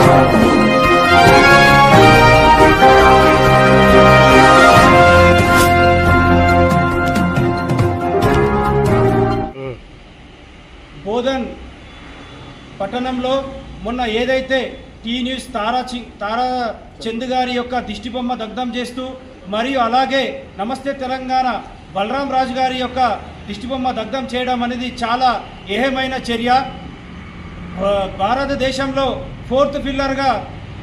బోధన్ పట్టణంలో మొన్న ఏదైతే టీ న్యూస్ తారా చంద్ గారి యొక్క దిష్టిబొమ్మ దగ్ధం చేస్తూ మరియు అలాగే నమస్తే తెలంగాణ బలరాం రాజు గారి యొక్క దిష్టిబొమ్మ దగ్ధం చేయడం అనేది చాలా ఏహమైన చర్య. భారతదేశంలో 4th పిల్లర్గా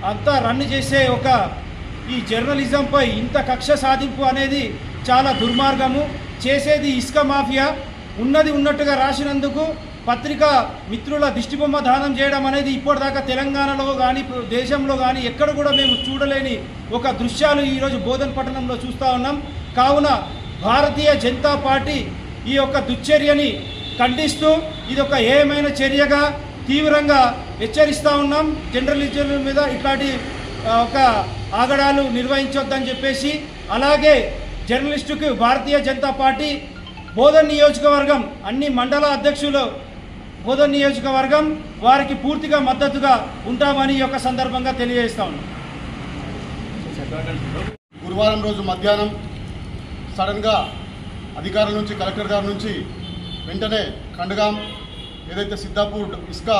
అంతా రన్ చేసే ఈ జర్నలిజంపై ఇంత కక్ష సాధింపు అనేది చాలా దుర్మార్గము. చేసేది ఇసుక మాఫియా. ఉన్నది ఉన్నట్టుగా రాసినందుకు పత్రికా మిత్రుల దిష్టిబొమ్మ దానం చేయడం అనేది ఇప్పటిదాకా తెలంగాణలో కానీ దేశంలో కానీ ఎక్కడ కూడా మేము చూడలేని దృశ్యాలు ఈరోజు బోధన్ పట్టణంలో చూస్తూ ఉన్నాం. కావున భారతీయ జనతా పార్టీ ఈ దుశ్చర్యని ఖండిస్తూ ఇది ఏమైన చర్యగా తీవ్రంగా హెచ్చరిస్తూ ఉన్నాం. జర్నలిజం మీద ఇట్లాంటి ఆగడాలు నిర్వహించొద్దని చెప్పేసి, అలాగే జర్నలిస్టుకు భారతీయ జనతా పార్టీ బోధన్ నియోజకవర్గం అన్ని మండల అధ్యక్షులు బోధన్ నియోజకవర్గం వారికి పూర్తిగా మద్దతుగా ఉంటామని ఈ సందర్భంగా తెలియజేస్తా ఉన్నాం. గురువారం రోజు మధ్యాహ్నం సడన్గా అధికారుల నుంచి కలెక్టర్ గారి నుంచి వెంటనే ఖండగాం ఏదైతే సిద్ధాపూర్ ఇసుక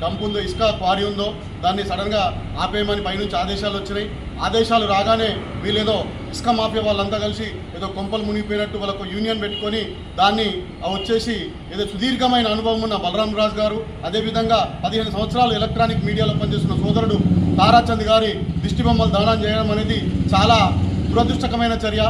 డంప్ ఉందో, ఇసుక క్వారీ ఉందో దాన్ని సడన్గా ఆపేయమని పైనుంచి ఆదేశాలు వచ్చినాయి. ఆదేశాలు రాగానే వీళ్ళేదో ఇసుక మాఫియా వాళ్ళంతా కలిసి ఏదో కొంపలు మునిగిపోయినట్టు వాళ్ళకు యూనియన్ పెట్టుకొని దాన్ని వచ్చేసి ఏదో సుదీర్ఘమైన అనుభవం ఉన్న బలరాం రాజు గారు, అదేవిధంగా 15 సంవత్సరాలు ఎలక్ట్రానిక్ మీడియాలో పనిచేస్తున్న సోదరుడు తారాచంద్ గారి దిష్టిబొమ్మలు దానం చేయడం అనేది చాలా దురదృష్టకరమైన చర్య.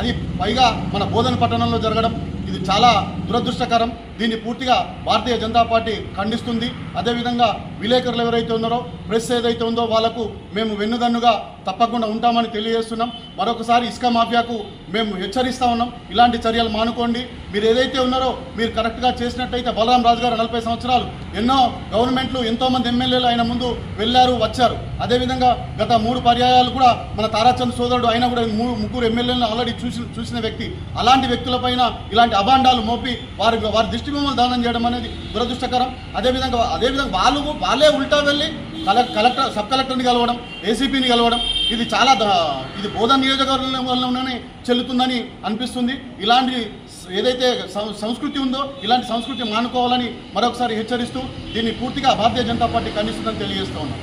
అది పైగా మన బోధన్ పట్టణంలో జరగడం ఇది చాలా దురదృష్టకరం. దీన్ని పూర్తిగా భారతీయ జనతా పార్టీ ఖండిస్తుంది. అదేవిధంగా విలేకరులు ఎవరైతే ఉన్నారో, ప్రెస్ ఏదైతే ఉందో వాళ్లకు మేము వెన్నుదన్నుగా తప్పకుండా ఉంటామని తెలియజేస్తున్నాం. మరొకసారి ఇసుక మాఫియాకు మేము హెచ్చరిస్తూ ఉన్నాం, ఇలాంటి చర్యలు మానుకోండి. మీరు ఏదైతే ఉన్నారో మీరు కరెక్ట్గా చేసినట్టయితే బలరాం రాజు గారు 40 సంవత్సరాలు ఎన్నో గవర్నమెంట్లు ఎంతోమంది ఎమ్మెల్యేలు ఆయన ముందు వెళ్ళారు, వచ్చారు. అదేవిధంగా గత 3 పర్యాయాలు కూడా మన తారాచంద్ సోదరుడు ఆయన కూడా 3 ఎమ్మెల్యేలను ఆల్రెడీ చూసిన వ్యక్తి. అలాంటి వ్యక్తులపైన ఇలాంటి అభాండాలు మోపి వారి దిష్టిబొమ్మలు దానం చేయడం అనేది దురదృష్టకరం. అదేవిధంగా వాళ్ళే ఉల్టా వెళ్ళి సబ్ కలెక్టర్ని కలవడం, ఏసీపీని కలవడం ఇది బోధన్ నియోజకవర్గంలోనే చెల్లుతుందని అనిపిస్తుంది. ఇలాంటి ఏదైతే సంస్కృతి ఉందో ఇలాంటి సంస్కృతి మానుకోవాలని మరొకసారి హెచ్చరిస్తూ దీన్ని పూర్తిగా భారతీయ జనతా పార్టీ ఖండిస్తుందని తెలియజేస్తూ ఉన్నాం.